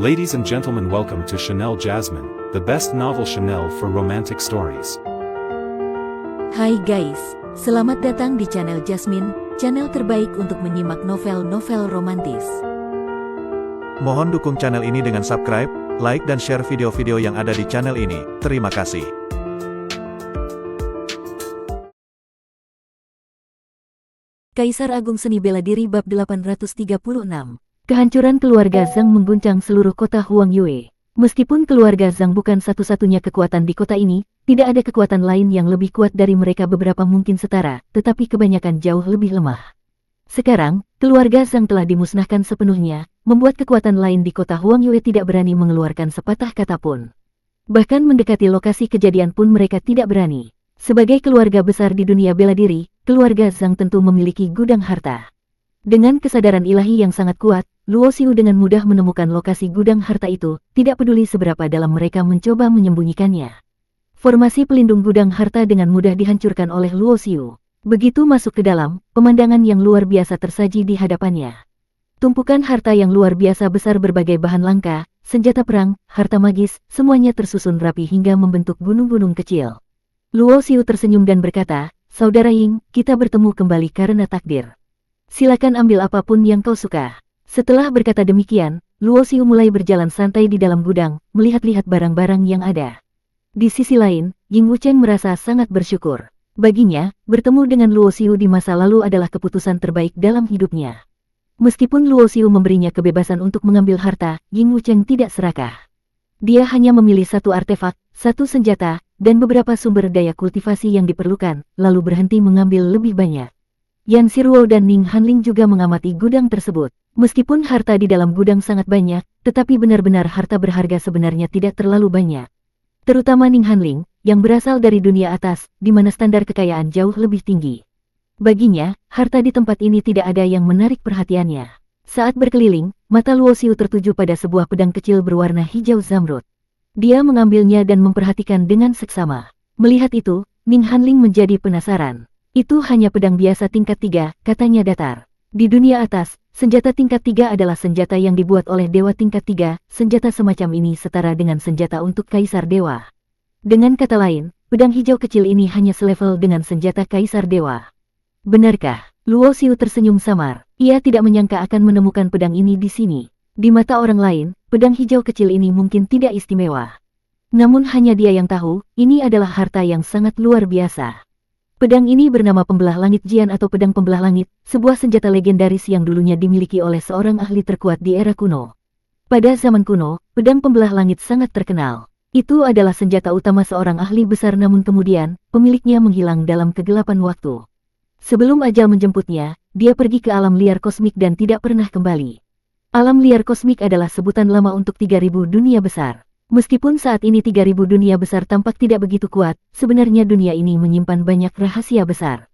Ladies and gentlemen, welcome to Chanel Jasmine, the best novel Chanel for romantic stories. Hai guys, selamat datang di channel Jasmine, channel terbaik untuk menyimak novel-novel romantis. Mohon dukung channel ini dengan subscribe, like dan share video-video yang ada di channel ini. Terima kasih. Kaisar Agung Seni Bela Diri Bab 836. Kehancuran keluarga Zhang mengguncang seluruh kota Huangyue. Meskipun keluarga Zhang bukan satu-satunya kekuatan di kota ini, tidak ada kekuatan lain yang lebih kuat dari mereka. Beberapa mungkin setara, tetapi kebanyakan jauh lebih lemah. Sekarang, keluarga Zhang telah dimusnahkan sepenuhnya, membuat kekuatan lain di kota Huangyue tidak berani mengeluarkan sepatah kata pun. Bahkan mendekati lokasi kejadian pun mereka tidak berani. Sebagai keluarga besar di dunia bela diri, keluarga Zhang tentu memiliki gudang harta. Dengan kesadaran ilahi yang sangat kuat, Luo Xiu dengan mudah menemukan lokasi gudang harta itu, tidak peduli seberapa dalam mereka mencoba menyembunyikannya. Formasi pelindung gudang harta dengan mudah dihancurkan oleh Luo Xiu. Begitu masuk ke dalam, pemandangan yang luar biasa tersaji di hadapannya. Tumpukan harta yang luar biasa besar, berbagai bahan langka, senjata perang, harta magis, semuanya tersusun rapi hingga membentuk gunung-gunung kecil. Luo Xiu tersenyum dan berkata, "Saudara Ying, kita bertemu kembali karena takdir. Silakan ambil apapun yang kau suka." Setelah berkata demikian, Luo Xiu mulai berjalan santai di dalam gudang, melihat-lihat barang-barang yang ada. Di sisi lain, Ying Wuchen merasa sangat bersyukur. Baginya, bertemu dengan Luo Xiu di masa lalu adalah keputusan terbaik dalam hidupnya. Meskipun Luo Xiu memberinya kebebasan untuk mengambil harta, Ying Wuchen tidak serakah. Dia hanya memilih satu artefak, satu senjata, dan beberapa sumber daya kultivasi yang diperlukan, lalu berhenti mengambil lebih banyak. Yan Siruo dan Ning Hanling juga mengamati gudang tersebut. Meskipun harta di dalam gudang sangat banyak, tetapi benar-benar harta berharga sebenarnya tidak terlalu banyak. Terutama Ning Hanling, yang berasal dari dunia atas, di mana standar kekayaan jauh lebih tinggi. Baginya, harta di tempat ini tidak ada yang menarik perhatiannya. Saat berkeliling, mata Luo Xiu tertuju pada sebuah pedang kecil berwarna hijau zamrud. Dia mengambilnya dan memperhatikan dengan seksama. Melihat itu, Ning Hanling menjadi penasaran. Itu hanya pedang biasa tingkat 3, katanya datar. Di dunia atas, senjata tingkat 3 adalah senjata yang dibuat oleh dewa tingkat 3, senjata semacam ini setara dengan senjata untuk kaisar dewa. Dengan kata lain, pedang hijau kecil ini hanya selevel dengan senjata kaisar dewa. Benarkah? Luo Xiu tersenyum samar. Ia tidak menyangka akan menemukan pedang ini di sini. Di mata orang lain, pedang hijau kecil ini mungkin tidak istimewa. Namun hanya dia yang tahu, ini adalah harta yang sangat luar biasa. Pedang ini bernama Pembelah Langit Jian atau Pedang Pembelah Langit, sebuah senjata legendaris yang dulunya dimiliki oleh seorang ahli terkuat di era kuno. Pada zaman kuno, Pedang Pembelah Langit sangat terkenal. Itu adalah senjata utama seorang ahli besar, namun kemudian, pemiliknya menghilang dalam kegelapan waktu. Sebelum ajal menjemputnya, dia pergi ke alam liar kosmik dan tidak pernah kembali. Alam liar kosmik adalah sebutan lama untuk 3000 dunia besar. Meskipun saat ini 3000 dunia besar tampak tidak begitu kuat, sebenarnya dunia ini menyimpan banyak rahasia besar.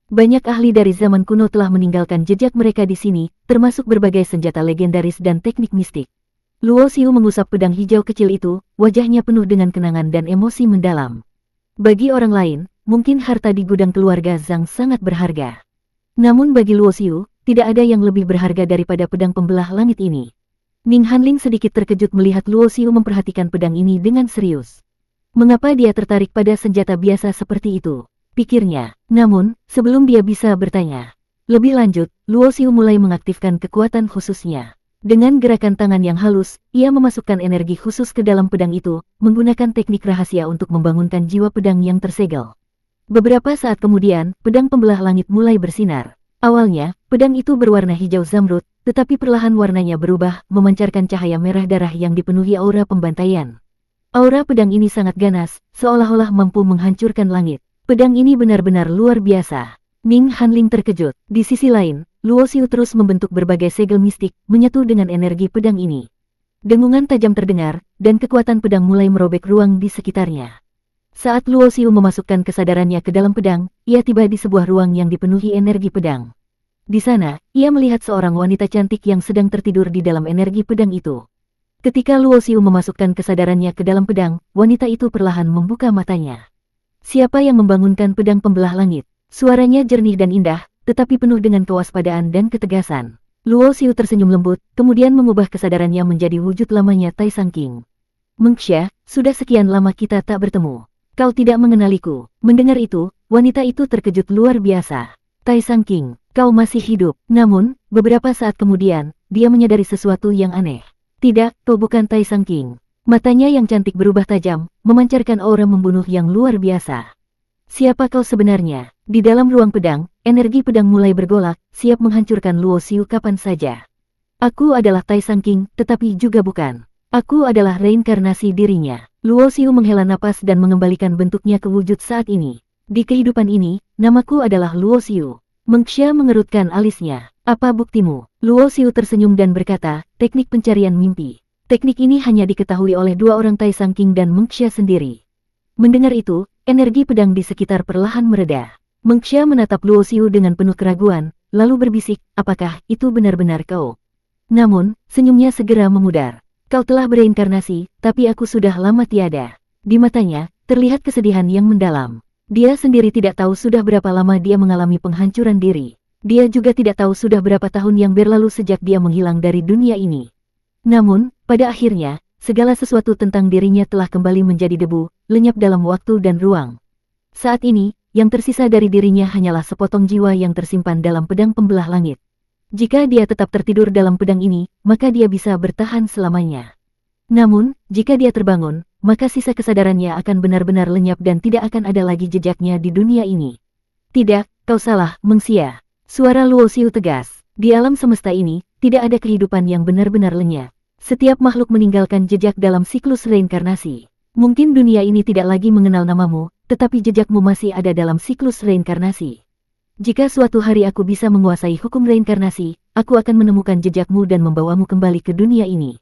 Banyak ahli dari zaman kuno telah meninggalkan jejak mereka di sini, termasuk berbagai senjata legendaris dan teknik mistik. Luo Xiu mengusap pedang hijau kecil itu, wajahnya penuh dengan kenangan dan emosi mendalam. Bagi orang lain, mungkin harta di gudang keluarga Zhang sangat berharga. Namun bagi Luo Xiu, tidak ada yang lebih berharga daripada pedang pembelah langit ini. Ning Hanling sedikit terkejut melihat Luo Xiu memperhatikan pedang ini dengan serius. Mengapa dia tertarik pada senjata biasa seperti itu? Pikirnya. Namun, sebelum dia bisa bertanya lebih lanjut, Luo Xiu mulai mengaktifkan kekuatan khususnya. Dengan gerakan tangan yang halus, ia memasukkan energi khusus ke dalam pedang itu, menggunakan teknik rahasia untuk membangunkan jiwa pedang yang tersegel. Beberapa saat kemudian, pedang pembelah langit mulai bersinar. Awalnya, pedang itu berwarna hijau zamrud, tetapi perlahan warnanya berubah, memancarkan cahaya merah darah yang dipenuhi aura pembantaian. Aura pedang ini sangat ganas, seolah-olah mampu menghancurkan langit. Pedang ini benar-benar luar biasa. Ning Hanling terkejut. Di sisi lain, Luo Xiu terus membentuk berbagai segel mistik, menyatu dengan energi pedang ini. Dengungan tajam terdengar, dan kekuatan pedang mulai merobek ruang di sekitarnya. Saat Luo Xiu memasukkan kesadarannya ke dalam pedang, ia tiba di sebuah ruang yang dipenuhi energi pedang. Di sana, ia melihat seorang wanita cantik yang sedang tertidur di dalam energi pedang itu. Ketika Luo Xiu memasukkan kesadarannya ke dalam pedang, wanita itu perlahan membuka matanya. Siapa yang membangunkan pedang pembelah langit? Suaranya jernih dan indah, tetapi penuh dengan kewaspadaan dan ketegasan. Luo Xiu tersenyum lembut, kemudian mengubah kesadarannya menjadi wujud lamanya Tai Sang King. Mengxia, sudah sekian lama kita tak bertemu. Kau tidak mengenaliku. Mendengar itu, wanita itu terkejut luar biasa. Tai Sang King, kau masih hidup. Namun, beberapa saat kemudian, dia menyadari sesuatu yang aneh. Tidak, kau bukan Tai Sang King. Matanya yang cantik berubah tajam, memancarkan aura membunuh yang luar biasa. Siapa kau sebenarnya? Di dalam ruang pedang, energi pedang mulai bergolak, siap menghancurkan Luo Xiu kapan saja. Aku adalah Tai Sang King, tetapi juga bukan. Aku adalah reinkarnasi dirinya. Luo Xiu menghela napas dan mengembalikan bentuknya ke wujud saat ini. Di kehidupan ini, namaku adalah Luo Xiu. Mengxia mengerutkan alisnya. Apa buktimu? Luo Xiu tersenyum dan berkata, teknik pencarian mimpi. Teknik ini hanya diketahui oleh dua orang Tai Sang King dan Mengxia sendiri. Mendengar itu, energi pedang di sekitar perlahan mereda. Mengxia menatap Luo Xiu dengan penuh keraguan, lalu berbisik, apakah itu benar-benar kau? Namun, senyumnya segera memudar. Kau telah bereinkarnasi, tapi aku sudah lama tiada. Di matanya, terlihat kesedihan yang mendalam. Dia sendiri tidak tahu sudah berapa lama dia mengalami penghancuran diri. Dia juga tidak tahu sudah berapa tahun yang berlalu sejak dia menghilang dari dunia ini. Namun, pada akhirnya, segala sesuatu tentang dirinya telah kembali menjadi debu, lenyap dalam waktu dan ruang. Saat ini, yang tersisa dari dirinya hanyalah sepotong jiwa yang tersimpan dalam pedang pembelah langit. Jika dia tetap tertidur dalam pedang ini, maka dia bisa bertahan selamanya. Namun, jika dia terbangun, maka sisa kesadarannya akan benar-benar lenyap dan tidak akan ada lagi jejaknya di dunia ini. Tidak, kau salah, Mengxia. Suara Luo Xiu tegas. Di alam semesta ini, tidak ada kehidupan yang benar-benar lenyap. Setiap makhluk meninggalkan jejak dalam siklus reinkarnasi. Mungkin dunia ini tidak lagi mengenal namamu, tetapi jejakmu masih ada dalam siklus reinkarnasi. Jika suatu hari aku bisa menguasai hukum reinkarnasi, aku akan menemukan jejakmu dan membawamu kembali ke dunia ini.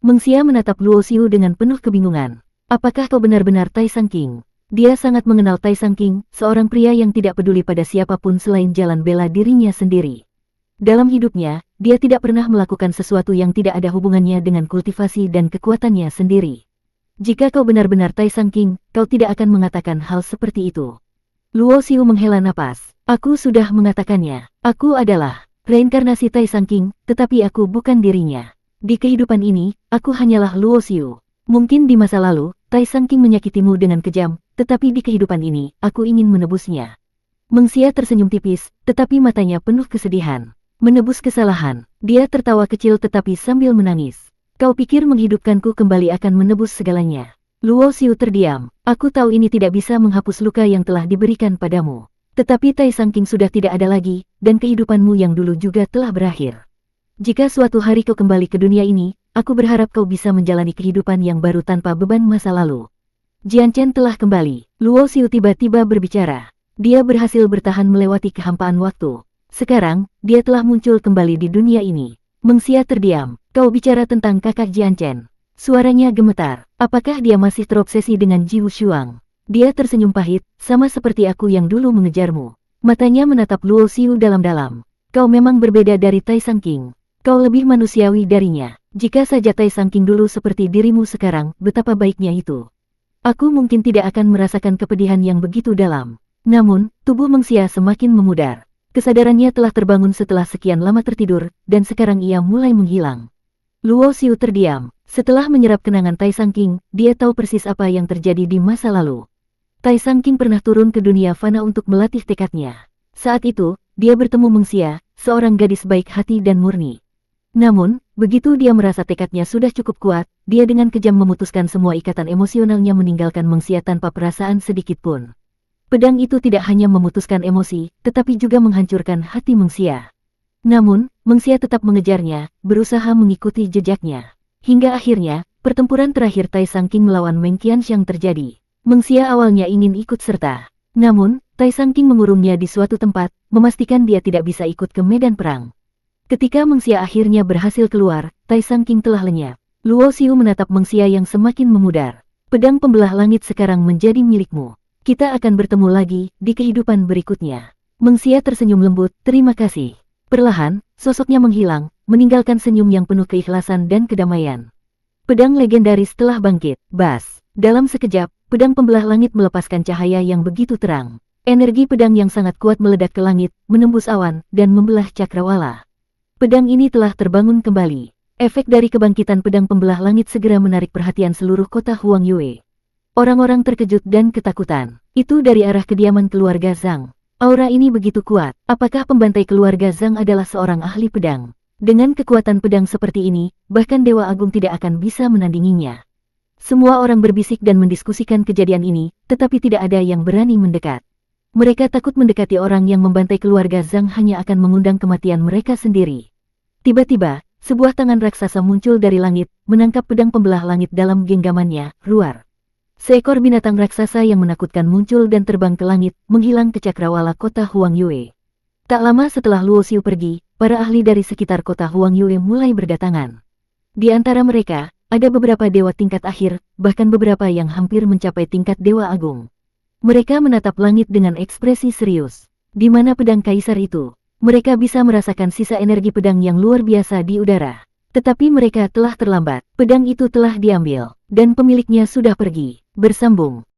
Mengxia menatap Luo Xiu dengan penuh kebingungan. Apakah kau benar-benar Tai Sang King? Dia sangat mengenal Tai Sang King, seorang pria yang tidak peduli pada siapapun selain jalan bela dirinya sendiri. Dalam hidupnya, dia tidak pernah melakukan sesuatu yang tidak ada hubungannya dengan kultivasi dan kekuatannya sendiri. Jika kau benar-benar Tai Sang King, kau tidak akan mengatakan hal seperti itu. Luo Xiu menghela napas. Aku sudah mengatakannya. Aku adalah reinkarnasi Tai Sang King, tetapi aku bukan dirinya. Di kehidupan ini, aku hanyalah Luo Xiu. Mungkin di masa lalu, Tai Sang King menyakitimu dengan kejam, tetapi di kehidupan ini, aku ingin menebusnya. Mengxia tersenyum tipis, tetapi matanya penuh kesedihan. Menebus kesalahan. Dia tertawa kecil tetapi sambil menangis. Kau pikir menghidupkanku kembali akan menebus segalanya? Luo Xiu terdiam. Aku tahu ini tidak bisa menghapus luka yang telah diberikan padamu. Tetapi Tai Sang King sudah tidak ada lagi, dan kehidupanmu yang dulu juga telah berakhir. Jika suatu hari kau kembali ke dunia ini, aku berharap kau bisa menjalani kehidupan yang baru tanpa beban masa lalu. Jian Chen telah kembali. Luo Xiu tiba-tiba berbicara. Dia berhasil bertahan melewati kehampaan waktu. Sekarang, dia telah muncul kembali di dunia ini. Mengxia terdiam. Kau bicara tentang kakak Jian Chen. Suaranya gemetar. Apakah dia masih terobsesi dengan Ji Wushuang? Dia tersenyum pahit, sama seperti aku yang dulu mengejarmu. Matanya menatap Luo Xiu dalam-dalam. Kau memang berbeda dari Tai Sang King. Kau lebih manusiawi darinya. Jika saja Tai Sang King dulu seperti dirimu sekarang, betapa baiknya itu. Aku mungkin tidak akan merasakan kepedihan yang begitu dalam. Namun, tubuh Mengxia semakin memudar. Kesadarannya telah terbangun setelah sekian lama tertidur, dan sekarang ia mulai menghilang. Luo Xiu terdiam. Setelah menyerap kenangan Tai Sang King, dia tahu persis apa yang terjadi di masa lalu. Tai Sang King pernah turun ke dunia fana untuk melatih tekadnya. Saat itu, dia bertemu Mengxia, seorang gadis baik hati dan murni. Namun, begitu dia merasa tekadnya sudah cukup kuat, dia dengan kejam memutuskan semua ikatan emosionalnya meninggalkan Mengxia tanpa perasaan sedikit pun. Pedang itu tidak hanya memutuskan emosi, tetapi juga menghancurkan hati Mengxia. Namun, Mengxia tetap mengejarnya, berusaha mengikuti jejaknya. Hingga akhirnya, pertempuran terakhir Tai Sang King melawan Meng Qianxiang terjadi. Mengxia awalnya ingin ikut serta. Namun, Tai Sang King mengurungnya di suatu tempat, memastikan dia tidak bisa ikut ke medan perang. Ketika Mengxia akhirnya berhasil keluar, Tai Sang King telah lenyap. Luo Xiu menatap Mengxia yang semakin memudar. Pedang pembelah langit sekarang menjadi milikmu. Kita akan bertemu lagi di kehidupan berikutnya. Mengxia tersenyum lembut, terima kasih. Perlahan, sosoknya menghilang, meninggalkan senyum yang penuh keikhlasan dan kedamaian. Pedang legendaris telah bangkit. Bas. Dalam sekejap, pedang pembelah langit melepaskan cahaya yang begitu terang. Energi pedang yang sangat kuat meledak ke langit, menembus awan, dan membelah cakrawala. Pedang ini telah terbangun kembali. Efek dari kebangkitan pedang pembelah langit segera menarik perhatian seluruh kota Huang Yue. Orang-orang terkejut dan ketakutan. Itu dari arah kediaman keluarga Zhang. Aura ini begitu kuat. Apakah pembantai keluarga Zhang adalah seorang ahli pedang? Dengan kekuatan pedang seperti ini, bahkan Dewa Agung tidak akan bisa menandinginya. Semua orang berbisik dan mendiskusikan kejadian ini, tetapi tidak ada yang berani mendekat. Mereka takut mendekati orang yang membantai keluarga Zhang hanya akan mengundang kematian mereka sendiri. Tiba-tiba, sebuah tangan raksasa muncul dari langit, menangkap pedang pembelah langit dalam genggamannya, ruar. Seekor binatang raksasa yang menakutkan muncul dan terbang ke langit, menghilang ke cakrawala kota Huang Yue. Tak lama setelah Luo Xiu pergi, para ahli dari sekitar kota Huang Yue mulai berdatangan. Di antara mereka, ada beberapa dewa tingkat akhir, bahkan beberapa yang hampir mencapai tingkat dewa agung. Mereka menatap langit dengan ekspresi serius. Di mana pedang kaisar itu? Mereka bisa merasakan sisa energi pedang yang luar biasa di udara. Tetapi mereka telah terlambat. Pedang itu telah diambil, dan pemiliknya sudah pergi. Bersambung.